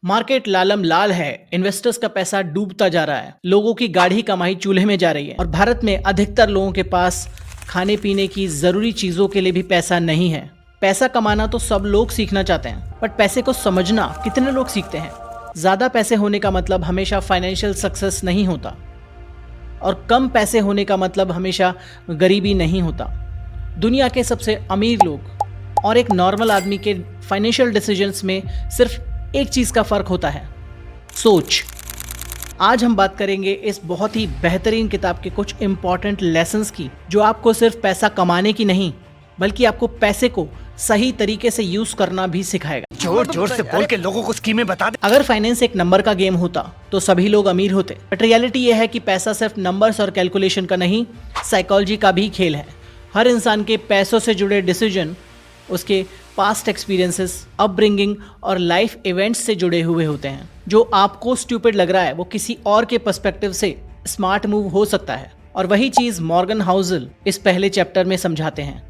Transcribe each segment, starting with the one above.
Market Lallawmawma लाल है, investors का पैसा डूबता जा रहा है, लोगों की गाढ़ी कमाई चूल्हे में जा रही है और भारत में अधिकतर लोगों के पास खाने पीने की जरूरी चीजों के लिए भी पैसा नहीं है। पैसा कमाना तो सब लोग सीखना चाहते हैं, बट पैसे को समझना कितने लोग सीखते हैं। ज्यादा पैसे होने का मतलब हमेशा फाइनेंशियल सक्सेस नहीं होता और कम पैसे होने का मतलब हमेशा गरीबी नहीं होता। दुनिया के सबसे अमीर लोग और एक नॉर्मल आदमी के फाइनेंशियल डिसीजंस में सिर्फ एक चीज का फर्क होता है, सोच। आज हम बात करेंगे इस बहुत ही बेहतरीन किताब के कुछ इंपॉर्टेंट लेसन्स की, जो आपको सिर्फ पैसा कमाने की नहीं बल्कि आपको पैसे को सही तरीके से यूज करना भी सिखाएगा। जोर जोर से बोल के लोगों को स्कीमें बता दे। अगर फाइनेंस एक नंबर का गेम होता तो सभी लोग अमीर होते, बट रियलिटी यह है कि पैसा सिर्फ नंबर्स और कैलकुलेशन का नहीं, साइकोलॉजी का भी खेल है। हर इंसान के पैसों से जुड़े डिसीजन उसके पास्ट एक्सपीरियंसेस, अपब्रिंगिंग और लाइफ इवेंट्स से जुड़े हुए होते हैं। जो आपको स्टूपिड लग रहा है वो किसी और के पर्सपेक्टिव से स्मार्ट मूव हो सकता है, और वही चीज मॉर्गन हाउसल इस पहले चैप्टर में समझाते हैं।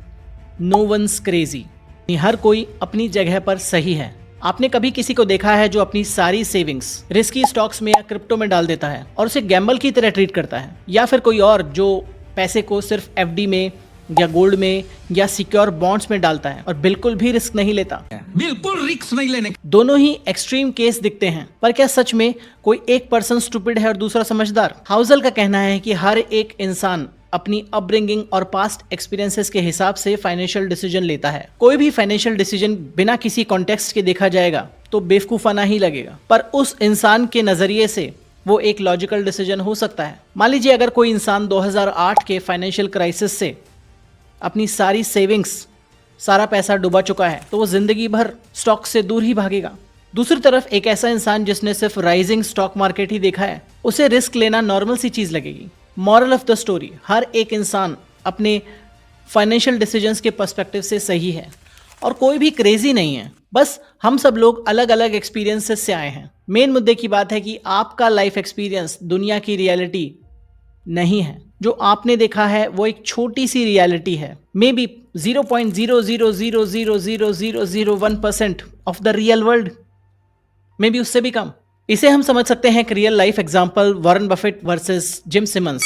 नो वंस क्रेजी, हर कोई अपनी जगह पर सही है। आपने कभी किसी को देखा है जो अपनी सारी सेविंग्स रिस्की स्टॉक्स में या क्रिप्टो में डाल देता है और उसे गैम्बल की तरह ट्रीट करता है, या फिर कोई और जो पैसे को सिर्फ एफडी में या गोल्ड में या सिक्योर बॉन्ड्स में डालता है और बिल्कुल भी रिस्क नहीं लेता। बिल्कुल रिस्क नहीं लेने। दोनों ही एक्सट्रीम केस दिखते हैं, पर क्या सच में कोई एक पर्सन स्टूपिड है और दूसरा समझदार? हाउसल का कहना है कि हर एक इंसान अपनी अपब्रिंगिंग और पास्ट एक्सपीरियंसेस के हिसाब से फाइनेंशियल डिसीजन लेता है। कोई भी फाइनेंशियल डिसीजन बिना किसी कॉन्टेक्स्ट के देखा जाएगा तो बेवकूफाना ही लगेगा, पर उस इंसान के नजरिए से वो एक लॉजिकल डिसीजन हो सकता है। मान लीजिए अगर कोई इंसान 2008 के फाइनेंशियल क्राइसिस से अपनी सारी सेविंग्स, सारा पैसा डुबा चुका है, तो वो जिंदगी भर स्टॉक से दूर ही भागेगा। दूसरी तरफ एक ऐसा इंसान जिसने सिर्फ राइजिंग स्टॉक मार्केट ही देखा है, उसे रिस्क लेना नॉर्मल सी चीज लगेगी। मॉरल ऑफ द स्टोरी, हर एक इंसान अपने फाइनेंशियल डिसीजंस के पर्सपेक्टिव से सही है और कोई भी क्रेजी नहीं है। बस हम सब लोग अलग अलग एक्सपीरियंसेस से आए हैं। मेन मुद्दे की बात है कि आपका लाइफ एक्सपीरियंस दुनिया की रियलिटी नहीं है। जो आपने देखा है वो एक छोटी सी रियलिटी है, may be 0.000000001% of the real world, may be उससे भी कम। इसे हम समझ सकते हैं एक real life example, Warren Buffett versus Jim Simons.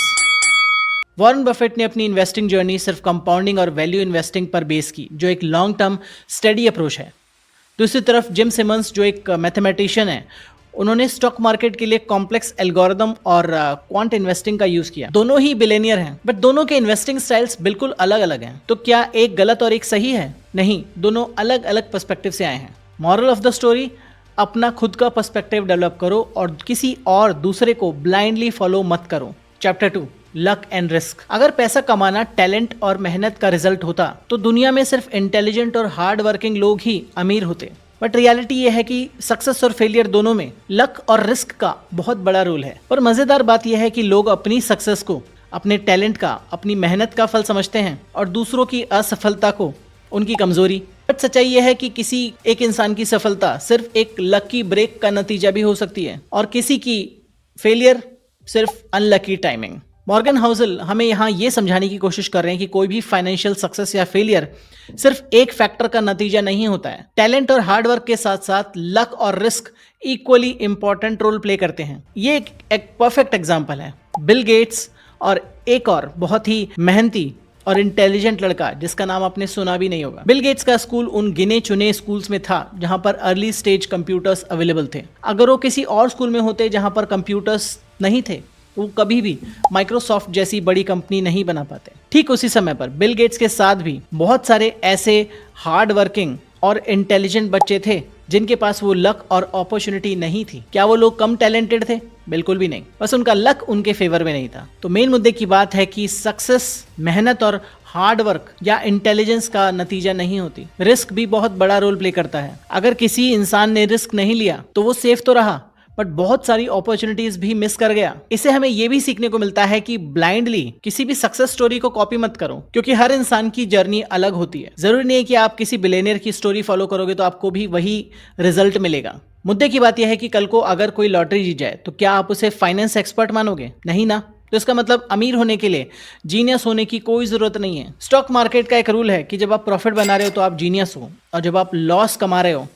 Warren Buffett ने अपनी इन्वेस्टिंग जर्नी सिर्फ कंपाउंडिंग और वैल्यू इन्वेस्टिंग पर बेस की, जो एक लॉन्ग टर्म स्टडी अप्रोच है। दूसरी तरफ जिम सिमंस जो एक मैथमेटिशियन है, उन्होंने स्टॉक मार्केट के लिए कॉम्प्लेक्स एल्गोरिदम और क्वांट इन्वेस्टिंग का यूज किया। दोनों ही बिलियनियर हैं, बट दोनों के इन्वेस्टिंग स्टाइल्स बिल्कुल अलग अलग हैं। तो क्या एक गलत और एक सही है? नहीं, दोनों अलग अलग पर्सपेक्टिव से आए हैं। मॉरल ऑफ द स्टोरी, अपना खुद का पर्सपेक्टिव डेवलप करो और किसी और दूसरे को ब्लाइंडली फॉलो मत करो। Chapter 2, luck and risk. अगर पैसा कमाना टैलेंट और मेहनत का रिजल्ट होता तो दुनिया में सिर्फ इंटेलिजेंट और हार्ड वर्किंग लोग ही अमीर होते, बट रियलिटी यह है कि सक्सेस और फेलियर दोनों में लक और रिस्क का बहुत बड़ा रोल है। पर मजेदार बात यह है कि लोग अपनी सक्सेस को अपने टैलेंट का, अपनी मेहनत का फल समझते हैं और दूसरों की असफलता को उनकी कमजोरी। बट सच्चाई यह है कि किसी एक इंसान की सफलता सिर्फ एक लकी ब्रेक का नतीजा भी हो सकती है और किसी की फेलियर सिर्फ अनलकी टाइमिंग। मॉर्गन हाउसल हमें यहाँ ये समझाने की कोशिश कर रहे हैं कि कोई भी फाइनेंशियल सक्सेस या फेलियर सिर्फ एक फैक्टर का नतीजा नहीं होता है। टैलेंट और हार्डवर्क के साथ साथ लक और risk equally important role play करते हैं। ये एक परफेक्ट एग्जांपल है। बिल गेट्स और एक और बहुत ही मेहनती और इंटेलिजेंट लड़का जिसका नाम आपने सुना भी नहीं होगा। बिल गेट्स का स्कूल उन गिने चुने स्कूल्स में था जहां पर अर्ली स्टेज कंप्यूटर्स अवेलेबल थे। अगर वो किसी और स्कूल में होते जहां पर कंप्यूटर्स नहीं थे, वो कभी भी माइक्रोसॉफ्ट जैसी बड़ी कंपनी नहीं बना पाते। ठीक उसी समय पर बिल गेट्स के साथ भी बहुत सारे ऐसे हार्ड वर्किंग और इंटेलिजेंट बच्चे थे जिनके पास वो लक और अपॉर्चुनिटी नहीं थी। क्या वो लोग कम टैलेंटेड थे? बिल्कुल भी नहीं, बस उनका लक उनके फेवर में नहीं था। तो मेन मुद्दे की बात है कि सक्सेस मेहनत और हार्ड वर्क या इंटेलिजेंस का नतीजा नहीं होती। रिस्क भी बहुत बड़ा रोल प्ले करता है। अगर किसी इंसान ने रिस्क नहीं लिया तो वो सेफ तो रहा, बट बहुत सारी अपॉर्चुनिटीज भी मिस कर गया। इससे हमें यह भी सीखने को मिलता है कि ब्लाइंडली किसी भी सक्सेस स्टोरी को कॉपी मत करो, क्योंकि हर इंसान की जर्नी अलग होती है। जरूरी नहीं है कि आप किसी बिलियनियर की स्टोरी फॉलो करोगे तो आपको भी वही रिजल्ट मिलेगा। मुद्दे की बात यह है कि कल को अगर कोई लॉटरी जीत जाए तो क्या आप उसे फाइनेंस एक्सपर्ट मानोगे? नहीं ना। तो इसका मतलब अमीर होने के लिए जीनियस होने की कोई जरूरत नहीं है। स्टॉक मार्केट का एक रूल है कि जब आप प्रॉफिट बना रहे हो तो आप जीनियस हो, और जब आप लॉस कमा रहे हो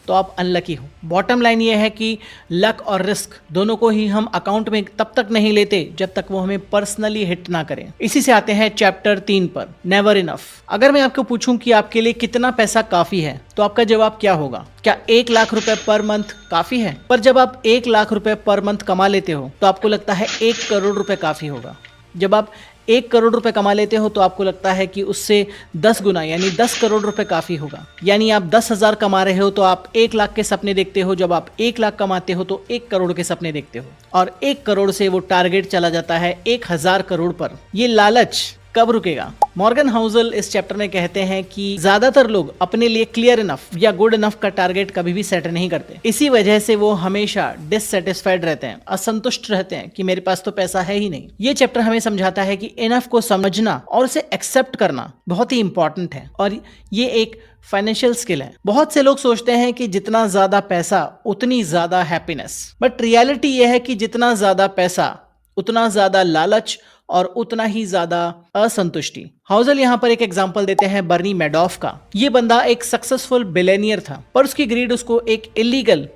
तो आप अनलकी हो। बॉटम लाइन ये है कि लक और रिस्क दोनों को ही हम अकाउंट में तब तक नहीं लेते जब तक वो हमें पर्सनली हिट ना करें। इसी से आते हैं चैप्टर 3 पर, नेवर इनफ। अगर मैं आपको पूछूं कि आपके लिए कितना पैसा काफी है, तो आपका जवाब क्या होगा? क्या 1 लाख रुपए पर मंथ काफी है? पर जब आप 1 लाख रुपए पर मंथ कमा लेते हो तो आपको लगता है 1 करोड़ रुपए काफी होगा। जब आप 1 करोड़ रुपए कमा लेते हो तो आपको लगता है कि उससे 10 गुना यानी 10 करोड़ रुपए काफी होगा। यानी आप 10,000 कमा रहे हो तो आप 1 लाख के सपने देखते हो, जब आप 1 लाख कमाते हो तो 1 करोड़ के सपने देखते हो, और 1 करोड़ से वो टारगेट चला जाता है 1000 करोड़ पर। ये लालच कब रुकेगा? मॉर्गन हाउसल इस चैप्टर में कहते हैं कि ज्यादातर लोग अपने लिए क्लियर इनफ या गुड इनफ का टारगेट कभी भी सेट नहीं करते। इसी वजह से वो हमेशा डिससेटिस्फाइड रहते हैं, असंतुष्ट रहते हैं कि मेरे पास तो पैसा है ही नहीं। ये चैप्टर हमें समझाता है कि इनफ को समझना और उसे एक्सेप्ट करना बहुत ही इंपॉर्टेंट है, और ये एक फाइनेंशियल स्किल है। बहुत से लोग सोचते हैं कि जितना ज्यादा पैसा उतनी ज्यादा हैप्पीनेस, बट रियलिटी यह है कि जितना ज्यादा पैसा उतना ज्यादा लालच और उतना ही ज्यादा असंतुष्टि। हाउसल यहां पर एक एग्जांपल देते हैं बर्नी मैडॉफ का। ये बंदा एक सक्सेसफुल बिलियनियर था, पर उसकी ग्रीड उसको एक इलीगल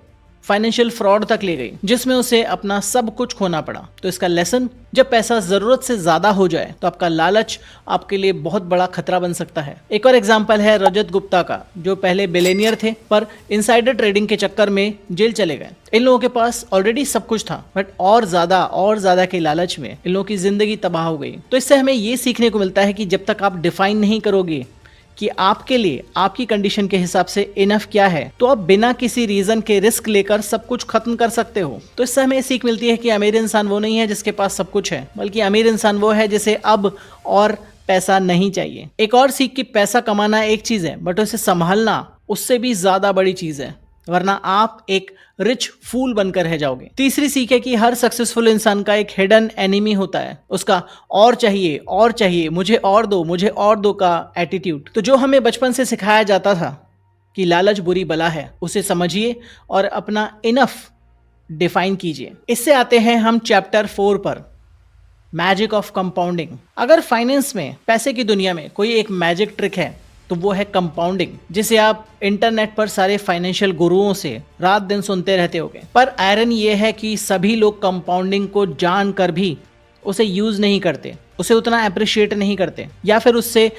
फाइनेंशियल फ्रॉड तक ले गई, जिसमें उसे अपना सब कुछ खोना पड़ा। तो इसका लेसन, जब पैसा जरूरत से ज्यादा हो जाए तो आपका लालच आपके लिए बहुत बड़ा खतरा बन सकता है। एक और एग्जांपल है रजत गुप्ता का, जो पहले बिलियनियर थे पर इनसाइडर ट्रेडिंग के चक्कर में जेल चले गए। इन लोगों के पास ऑलरेडी सब कुछ था, बट और ज्यादा के लालच में इन लोगों की जिंदगी तबाह हो गई। तो इससे हमें ये सीखने को मिलता है कि जब तक आप डिफाइन नहीं करोगे कि आपके लिए आपकी कंडीशन के हिसाब से इनफ क्या है, तो आप बिना किसी रीजन के रिस्क लेकर सब कुछ खत्म कर सकते हो। तो इससे हमें सीख मिलती है कि अमीर इंसान वो नहीं है जिसके पास सब कुछ है, बल्कि अमीर इंसान वो है जिसे अब और पैसा नहीं चाहिए। एक और सीख कि पैसा कमाना एक चीज है, बट उसे संभालना उससे भी ज्यादा बड़ी चीज है, वरना आप एक रिच फूल बनकर रह जाओगे। तीसरी सीख है कि हर सक्सेसफुल इंसान का एक हिडन एनिमी होता है, उसका और चाहिए, मुझे और दो का एटीट्यूड। तो जो हमें बचपन से सिखाया जाता था कि लालच बुरी बला है, उसे समझिए और अपना इनफ डिफाइन कीजिए। इससे आते हैं हम चैप्टर 4 पर, मैजिक ऑफ कंपाउंडिंग। अगर फाइनेंस में, पैसे की दुनिया में कोई एक मैजिक ट्रिक है तो वो है कंपाउंडिंग, जिसे आप इंटरनेट पर सारे फाइनेंशियल गुरुओं से रात दिन सुनते रहते होगे। पर आयरन ये है कि सभी लोग कंपाउंडिंग को जानकर भी उसे यूज नहीं करते, उसे उतना अप्रिशिएट नहीं करते, या फिर उससे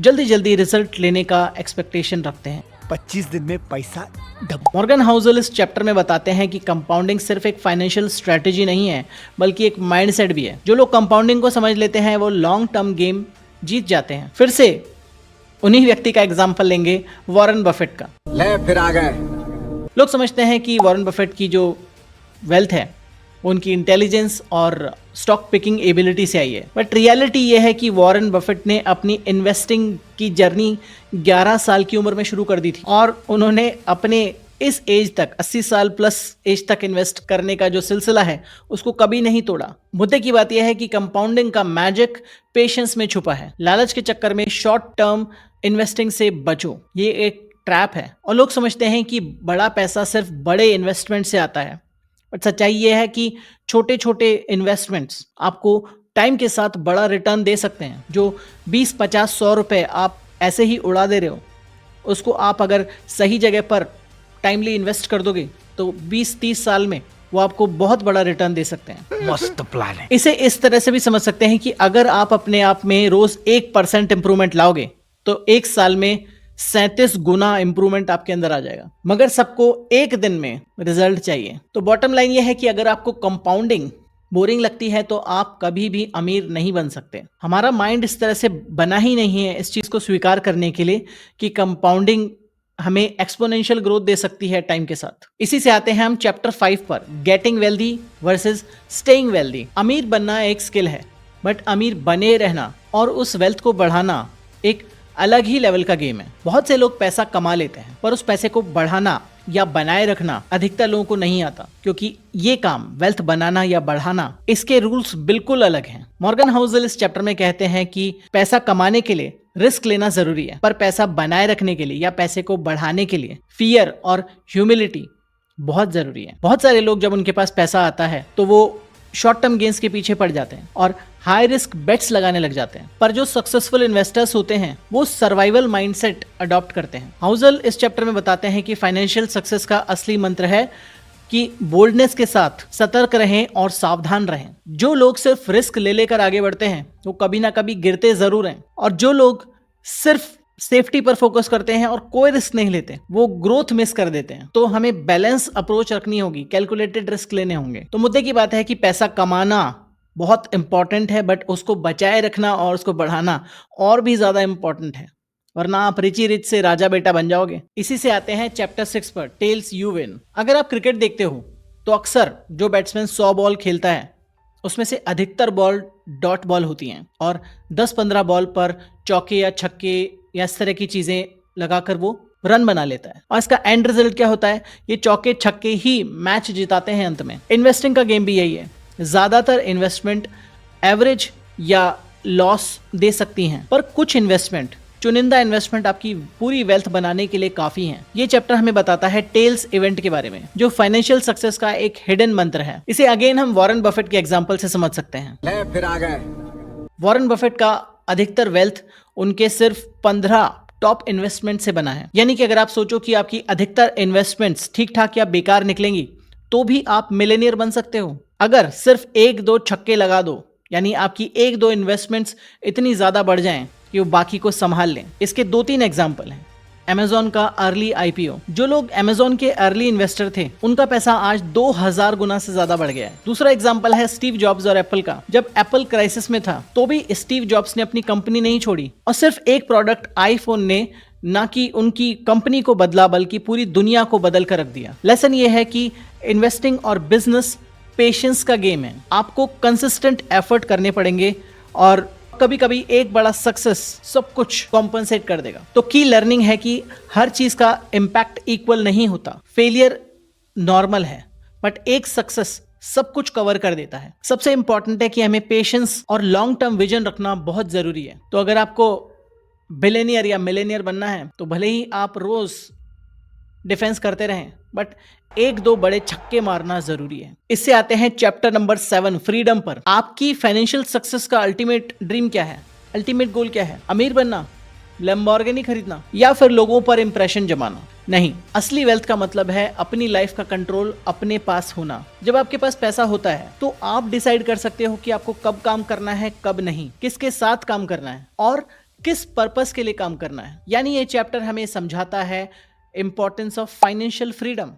जल्दी रिजल्ट लेने का एक्सपेक्टेशन रखते हैं। 25 दिन में पैसा डबल। मॉर्गन हाउसल इस चैप्टर में बताते हैं कि कंपाउंडिंग सिर्फ एक फाइनेंशियल स्ट्रेटेजी नहीं है, बल्कि एक माइंडसेट भी है। जो लोग कंपाउंडिंग को समझ लेते हैं वो लॉन्ग टर्म गेम जीत जाते हैं। फिर से उन्हीं व्यक्ति का एग्जाम्पल लेंगे, वॉरेन बफेट का। ले फिर आ गए। लोग समझते हैं कि वॉरेन बफेट की जो वेल्थ है उनकी इंटेलिजेंस और स्टॉक पिकिंग एबिलिटी से आई है, बट रियलिटी ये है कि वॉरेन बफेट ने अपनी इन्वेस्टिंग की जर्नी 11 साल की उम्र में शुरू कर दी थी, और उन्होंने अपने इस एज तक 80 साल प्लस एज तक इन्वेस्ट करने का जो सिलसिला है उसको कभी नहीं तोड़ा। मुद्दे की बात यह है कि कंपाउंडिंग का मैजिक पेशेंस में छुपा है। लालच के चक्कर में शॉर्ट टर्म इन्वेस्टिंग से बचो, ये एक ट्रैप है। और लोग समझते हैं कि बड़ा पैसा सिर्फ बड़े इन्वेस्टमेंट से आता है, बट सच्चाई ये है कि छोटे छोटे इन्वेस्टमेंट्स आपको टाइम के साथ बड़ा रिटर्न दे सकते हैं। जो 20, 50, 100 रुपए आप ऐसे ही उड़ा दे रहे हो, उसको आप अगर सही जगह पर टाइमली इन्वेस्ट कर दोगे तो 20-30 साल में वो आपको बहुत बड़ा रिटर्न दे सकते हैं। मस्त प्लान है। इसे इस तरह से भी समझ सकते हैं कि अगर आप अपने आप में रोज 1% इंप्रूवमेंट लाओगे तो 1 साल में 37 गुना इंप्रूवमेंट आपके अंदर आ जाएगा। मगर सबको एक दिन में रिजल्ट चाहिए। तो बॉटम लाइन ये है कि अगर आपको कंपाउंडिंग बोरिंग लगती है तो आप कभी भी अमीर नहीं बन सकते। हमारा माइंड इस तरह से बना ही नहीं है इस चीज को स्वीकार करने के लिए कि कंपाउंडिंग हमें एक्सपोनेंशियल ग्रोथ दे सकती है टाइम के साथ। इसी से आते हैं हम चैप्टर 5 पर, getting wealthy versus staying wealthy. अमीर बनना एक स्किल है, बट अमीर बने रहना और उस वेल्थ को बढ़ाना एक अलग ही लेवल का गेम है। बहुत से लोग पैसा कमा लेते हैं, पर उस पैसे को बढ़ाना या बनाए रखना अधिकतर लोगों को नहीं आता, क्योंकि ये काम वेल्थ बनाना या बढ़ाना, इसके रूल्स बिल्कुल अलग हैं। मॉर्गन हाउसल इस चैप्टर में कहते हैं कि पैसा कमाने के लिए रिस्क लेना जरूरी है, पर पैसा बनाए रखने के लिए या पैसे को बढ़ाने के लिए फियर और ह्यूमिलिटी बहुत जरूरी है। बहुत सारे लोग जब उनके पास पैसा आता है तो वो शॉर्ट टर्म गेन्स के पीछे पड़ जाते हैं और हाई रिस्क बेट्स लगाने लग जाते हैं। पर जो सक्सेसफुल इन्वेस्टर्स होते हैं वो सर्वाइवल माइंडसेट अडॉप्ट करते हैं। हाउजल इस चैप्टर में बताते हैं कि फाइनेंशियल सक्सेस का असली मंत्र है कि बोल्डनेस के साथ सतर्क रहें और सावधान रहें। जो लोग सिर्फ रिस्क ले लेकर आगे बढ़ते हैं वो कभी ना कभी गिरते जरूर हैं, और जो लोग सिर्फ सेफ्टी पर फोकस करते हैं और कोई रिस्क नहीं लेते वो ग्रोथ मिस कर देते हैं। तो हमें बैलेंस अप्रोच रखनी होगी, कैलकुलेटेड रिस्क लेने होंगे। तो मुद्दे की बात है कि पैसा कमाना बहुत इंपॉर्टेंट है, बट उसको बचाए रखना और उसको बढ़ाना और भी ज्यादा इंपॉर्टेंट है, वरना आप रिची रिच से राजा बेटा बन जाओगे। इसी से आते हैं चैप्टर 6 पर, टेल्स यू विन। अगर आप क्रिकेट देखते हो तो अक्सर जो बैट्समैन 100 बॉल खेलता है उसमें से अधिकतर बॉल डॉट बॉल होती हैं और 10-15 बॉल पर चौके या छक्के या इस तरह की चीजें लगाकर वो रन बना लेता है। और इसका एंड रिजल्ट क्या होता है? ये चौके छक्के ही मैच जिताते हैं अंत में। इन्वेस्टिंग का गेम भी यही है। ज्यादातर इन्वेस्टमेंट एवरेज या लॉस दे सकती हैं, पर कुछ इन्वेस्टमेंट, चुनिंदा इन्वेस्टमेंट आपकी पूरी वेल्थ बनाने के लिए काफी हैं। ये चैप्टर हमें बताता है टेल्स इवेंट के बारे में, जो फाइनेंशियल सक्सेस का एक हिडन मंत्र है। इसे अगेन हम वॉरेन बफेट के एग्जांपल से समझ सकते हैं। फिर आ गए। वॉरेन बफेट का अधिकतर वेल्थ उनके सिर्फ 15 टॉप इन्वेस्टमेंट से बना है। यानी कि अगर आप सोचो कि आपकी अधिकतर इन्वेस्टमेंट्स ठीक ठाक या बेकार निकलेंगी तो भी आप मिलेनियर बन सकते हो। अगर सिर्फ 1-2 छक्के लगा दो, यानी आपकी 1-2 इन्वेस्टमेंट्स इतनी ज्यादा बढ़ जाएं कि वो बाकी को संभाल लें। इसके 2-3 एग्जाम्पल हैं। अमेजॉन का अर्ली आईपीओ। जो लोग अमेजॉन के अर्ली इन्वेस्टर थे उनका पैसा आज 2000 गुना से ज्यादा बढ़ गया है। दूसरा एग्जाम्पल है स्टीव जॉब्स और एप्पल का। जब एप्पल क्राइसिस में था तो भी स्टीव जॉब्स ने अपनी कंपनी नहीं छोड़ी और सिर्फ एक प्रोडक्ट आईफोन ने ना कि उनकी कंपनी को बदला बल्कि पूरी दुनिया को बदल कर रख दिया। लेसन ये है कि इन्वेस्टिंग और बिजनेस पेशेंस का गेम है। आपको कंसिस्टेंट एफर्ट करने पड़ेंगे और कभी कभी एक बड़ा सक्सेस सब कुछ कॉम्पनसेट कर देगा। तो की लर्निंग है कि हर चीज का इम्पैक्ट इक्वल नहीं होता। फेलियर नॉर्मल है, बट एक सक्सेस सब कुछ कवर कर देता है। सबसे इंपॉर्टेंट है कि हमें पेशेंस और लॉन्ग टर्म विजन रखना बहुत जरूरी है। तो अगर आपको बिलियनियर या मिलेनियर बनना है तो भले ही आप रोज डिफेंस करते रहें, बट 1-2 बड़े छक्के मारना जरूरी है। इससे आते हैं चैप्टर नंबर 7, फ्रीडम पर। आपकी फाइनेंशियल सक्सेस का अल्टीमेट ड्रीम क्या है? अल्टीमेट गोल क्या है? अमीर बनना, लैम्बोर्गिनी खरीदना, या फिर लोगों पर इंप्रेशन जमाना? नहीं, असली वेल्थ का मतलब है अपनी लाइफ का कंट्रोल अपने पास होना। जब आपके पास पैसा होता है तो आप डिसाइड कर सकते हो कि आपको कब काम करना है, कब नहीं, किसके साथ काम करना है और किस पर्पस के लिए काम करना है। यानी ये चैप्टर हमें समझाता है इंपॉर्टेंस ऑफ फाइनेंशियल फ्रीडम,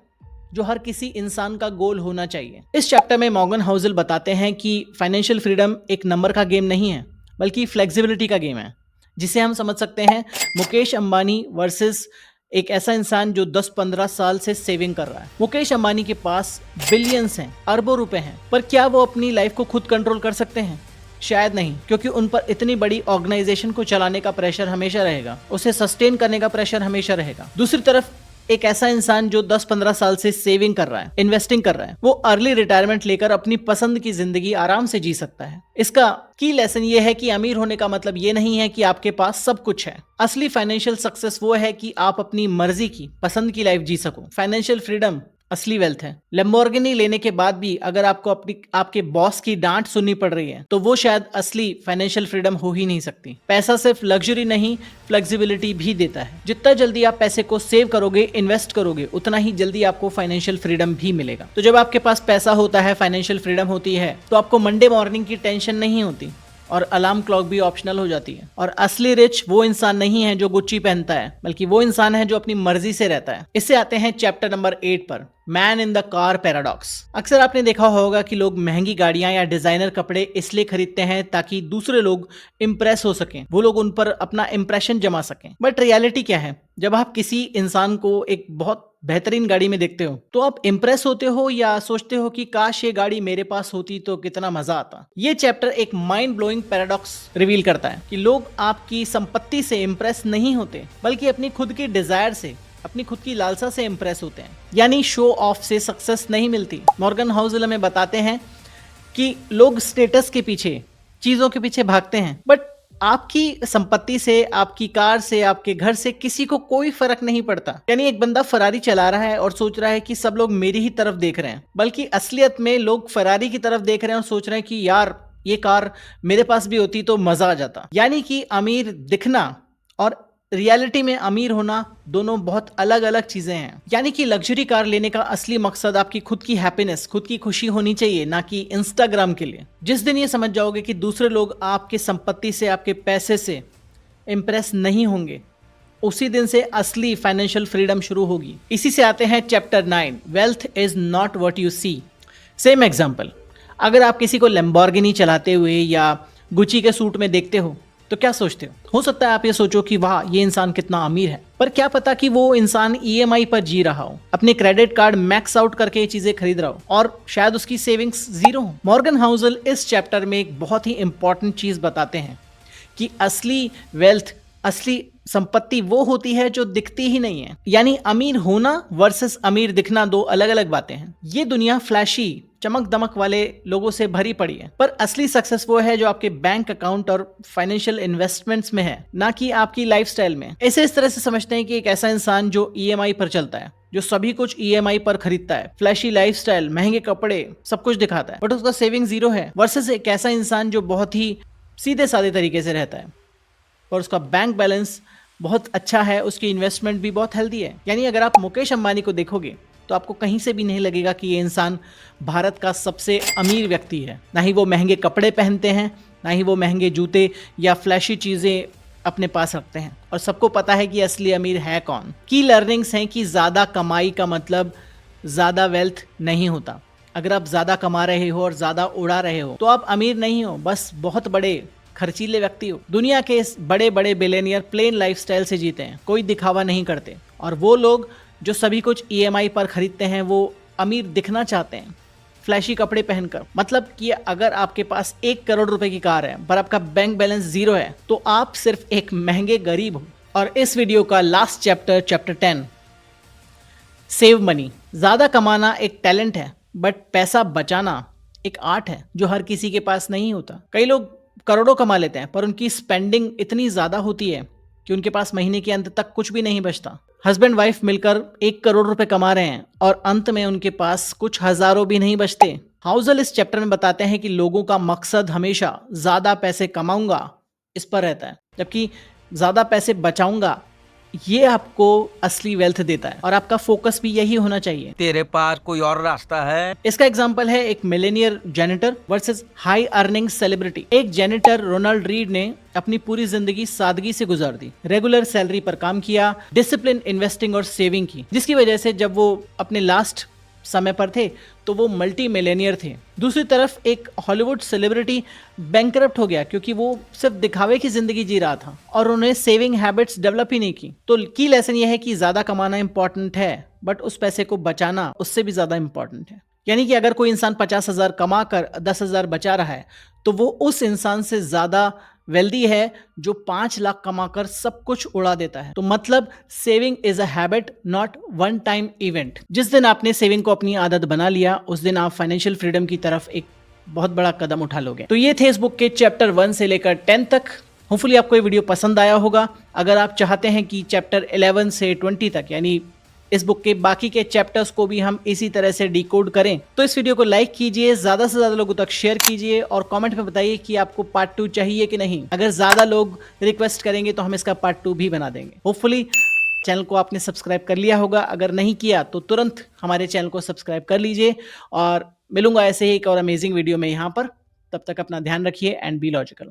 जो हर किसी इंसान का गोल होना चाहिए। इस चैप्टर में मॉर्गन हाउसल बताते हैं कि फाइनेंशियल फ्रीडम एक नंबर का गेम नहीं है, बल्कि फ्लेक्सिबिलिटी का गेम है, जिसे हम समझ सकते हैं मुकेश अंबानी वर्सेस एक ऐसा इंसान जो 10-15 साल से सेविंग कर रहा है। मुकेश अंबानी के पास बिलियंस हैं, अरबों रुपए हैं, पर क्या वो अपनी लाइफ को खुद कंट्रोल कर सकते हैं? शायद नहीं, क्योंकि उन पर इतनी बड़ी ऑर्गेनाइजेशन को चलाने का प्रेशर हमेशा रहेगा, उसे सस्टेन करने का प्रेशर हमेशा रहेगा। दूसरी तरफ एक ऐसा इंसान जो 10-15 साल से सेविंग कर रहा है, इन्वेस्टिंग कर रहा है, वो अर्ली रिटायरमेंट लेकर अपनी पसंद की जिंदगी आराम से जी सकता है। इसका की लेसन ये है कि अमीर होने का मतलब ये नहीं है कि आपके पास सब कुछ है। असली फाइनेंशियल सक्सेस वो है कि आप अपनी मर्जी की, पसंद की लाइफ जी सको। फाइनेंशियल फ्रीडम असली वेल्थ है। लैम्बोर्गिनी लेने के बाद भी अगर आपको आपके बॉस की डांट सुननी पड़ रही है तो वो शायद असली फाइनेंशियल फ्रीडम हो ही नहीं सकती। पैसा सिर्फ लग्जरी नहीं, फ्लेक्सिबिलिटी भी देता है। जितना जल्दी आप पैसे को सेव करोगे, इन्वेस्ट करोगे, उतना ही जल्दी आपको फाइनेंशियल फ्रीडम भी मिलेगा। तो जब आपके पास पैसा होता है, फाइनेंशियल फ्रीडम होती है, तो आपको मंडे मॉर्निंग की टेंशन नहीं होती और अलार्म क्लॉक भी ऑप्शनल हो जाती है। और असली रिच वो इंसान नहीं है जो गुच्ची पहनता है, बल्कि वो इंसान है जो अपनी मर्जी से रहता है। इससे आते हैं चैप्टर नंबर 8 पर, man in the car paradox. अक्सर आपने देखा होगा कि लोग महंगी गाड़ियां या डिजाइनर कपड़े इसलिए खरीदते हैं ताकि दूसरे लोग इंप्रेस हो सकें, वो लोग उन पर अपना इंप्रेशन जमा सकें। बट रियलिटी क्या है? जब आप किसी इंसान को एक बहुत बेहतरीन गाड़ी में देखते हो तो आप इंप्रेस होते हो या सोचते हो कि काश ये गाड़ी मेरे पास होती तो कितना मजा आता? ये चैप्टर एक माइंड ब्लोइंग पैराडॉक्स रिवील करता है कि लोग आपकी संपत्ति से इंप्रेस नहीं होते, बल्कि अपनी खुद की डिजायर से, अपनी खुद की लालसा से इंप्रेस होते हैं। यानी शो ऑफ से सक्सेस नहीं मिलती। मॉर्गन हाउसल हमें बताते हैं कि लोग स्टेटस के पीछे, चीजों के पीछे भागते हैं, बट आपकी संपत्ति से, आपकी कार से, आपके घर से किसी को कोई फर्क नहीं पड़ता। यानी एक बंदा फरारी चला रहा है और सोच रहा है कि सब लोग मेरी ही तरफ देख रहे हैं, बल्कि असलियत में लोग फरारी की तरफ देख रहे हैं और सोच रहे हैं कि यार ये कार मेरे पास भी होती तो मजा आ जाता। यानी कि अमीर दिखना और रियलिटी में अमीर होना दोनों बहुत अलग अलग चीजें हैं। यानी कि लग्जरी कार लेने का असली मकसद आपकी खुद की हैप्पीनेस, खुद की खुशी होनी चाहिए, ना कि इंस्टाग्राम के लिए। जिस दिन ये समझ जाओगे कि दूसरे लोग आपकी संपत्ति से, आपके पैसे से इंप्रेस नहीं होंगे, उसी दिन से असली फाइनेंशियल फ्रीडम शुरू होगी। इसी से आते हैं chapter 9, wealth is not what you see. Same example, अगर आप किसी को लैम्बोर्गिनी चलाते हुए या गुची के सूट में देखते हो तो क्या सोचते हो सकता है आप ये सोचो कि वाह ये इंसान कितना अमीर है, पर क्या पता कि वो इंसान ईएमआई पर जी रहा हो, अपने क्रेडिट कार्ड मैक्स आउट करके ये चीजें खरीद रहा हो और शायद उसकी सेविंग्स जीरो हो। मॉर्गन हाउसल इस चैप्टर में एक बहुत ही इंपॉर्टेंट चीज बताते हैं कि असली वेल्थ, असली संपत्ति वो होती है जो दिखती ही नहीं है। यानी अमीर होना वर्सेस अमीर दिखना दो अलग अलग बातें हैं। ये दुनिया फ्लैशी, चमक दमक वाले लोगों से भरी पड़ी है, पर असली सक्सेस वो है जो आपके बैंक अकाउंट और फाइनेंशियल इन्वेस्टमेंट्स में है, ना कि आपकी लाइफस्टाइल में। इसे इस तरह से समझते हैं कि एक ऐसा इंसान जो ईएमआई पर चलता है, जो सभी कुछ ईएमआई पर खरीदता है, फ्लैशी लाइफस्टाइल, महंगे कपड़े, सब कुछ दिखाता है, बट उसका सेविंग जीरो है, वर्सेस एक ऐसा इंसान जो बहुत ही सीधे साधे तरीके से रहता है और उसका बैंक बैलेंस बहुत अच्छा है, उसकी इन्वेस्टमेंट भी बहुत हेल्दी है। यानी अगर आप मुकेश अंबानी को देखोगे तो आपको कहीं से भी नहीं लगेगा कि ये इंसान भारत का सबसे अमीर व्यक्ति है। ना ही वो महंगे कपड़े पहनते हैं, ना ही वो महंगे जूते या फ्लैशी चीज़ें अपने पास रखते हैं, और सबको पता है कि असली अमीर है कौन। की लर्निंग्स हैं कि ज़्यादा कमाई का मतलब ज़्यादा वेल्थ नहीं होता। अगर आप ज़्यादा कमा रहे हो और ज़्यादा उड़ा रहे हो तो आप अमीर नहीं हो, बस बहुत बड़े खर्चीले व्यक्ति हो। दुनिया के बड़े बड़े बिलियनियर प्लेन लाइफस्टाइल से जीते हैं, कोई दिखावा नहीं करते, और वो लोग जो सभी कुछ ईएमआई पर खरीदते हैं वो अमीर दिखना चाहते हैं फ्लैशी कपड़े पहनकर। मतलब कि अगर आपके पास 1 करोड़ रुपए की कार है पर आपका बैंक बैलेंस जीरो है तो आप सिर्फ एक महंगे गरीब हो। और इस वीडियो का last chapter, chapter 10, save money. ज्यादा कमाना एक टैलेंट है, बट पैसा बचाना एक आर्ट है जो हर किसी के पास नहीं होता। कई लोग करोड़ों कमा लेते हैं पर उनकी स्पेंडिंग इतनी ज्यादा होती है कि उनके पास महीने के अंत तक कुछ भी नहीं बचता। हस्बैंड वाइफ मिलकर 1 करोड़ रुपए कमा रहे हैं और अंत में उनके पास कुछ हजारों भी नहीं बचते। हाउसल इस चैप्टर में बताते हैं कि लोगों का मकसद हमेशा ज्यादा पैसे कमाऊंगा इस पर रहता है, जबकि ज्यादा पैसे बचाऊंगा ये आपको असली वेल्थ देता है, और आपका फोकस भी यही होना चाहिए। तेरे पास कोई और रास्ता है? इसका एग्जांपल है एक Millionaire janitor versus high earning celebrity. एक जेनिटर रोनाल्ड रीड ने अपनी पूरी जिंदगी सादगी से गुजार दी, रेगुलर सैलरी पर काम किया, डिसिप्लिन इन्वेस्टिंग और सेविंग की, जिसकी वजह से जब वो अपने लास्ट समय पर थे तो वो मल्टी मिलेनियर थे। दूसरी तरफ एक हॉलीवुड सेलिब्रिटी बैंकरप्ट हो गया क्योंकि वो सिर्फ दिखावे की जिंदगी जी रहा था और उन्हें सेविंग हैबिट्स डेवलप ही नहीं की। तो की लेसन ये है कि ज्यादा कमाना इंपॉर्टेंट है, बट उस पैसे को बचाना उससे भी ज्यादा इंपॉर्टेंट है। यानी कि अगर कोई इंसान 50,000 कमा कर 10,000 बचा रहा है तो वो उस इंसान से ज्यादा वेल्दी है जो 5 लाख कमाकर सब कुछ उड़ा देता है। तो मतलब saving is a habit, not one time event. जिस दिन आपने सेविंग को अपनी आदत बना लिया उस दिन आप फाइनेंशियल फ्रीडम की तरफ एक बहुत बड़ा कदम उठा लोगे। तो ये थे इस बुक के चैप्टर 1 से लेकर 10 तक। होपफुली आपको ये वीडियो पसंद आया होगा। अगर आप चाहते हैं कि चैप्टर 11 से 20 तक यानी इस बुक के बाकी के चैप्टर्स को भी हम इसी तरह से डिकोड करें तो इस वीडियो को लाइक कीजिए, ज्यादा से ज्यादा लोगों तक शेयर कीजिए और कमेंट में बताइए कि आपको पार्ट 2 चाहिए कि नहीं। अगर ज्यादा लोग रिक्वेस्ट करेंगे तो हम इसका पार्ट 2 भी बना देंगे। होपफुली चैनल को आपने सब्सक्राइब कर लिया होगा, अगर नहीं किया तो तुरंत हमारे चैनल को सब्सक्राइब कर लीजिए और मिलूंगा ऐसे ही एक और अमेजिंग वीडियो में यहाँ पर। तब तक अपना ध्यान रखिए एंड बी लॉजिकल।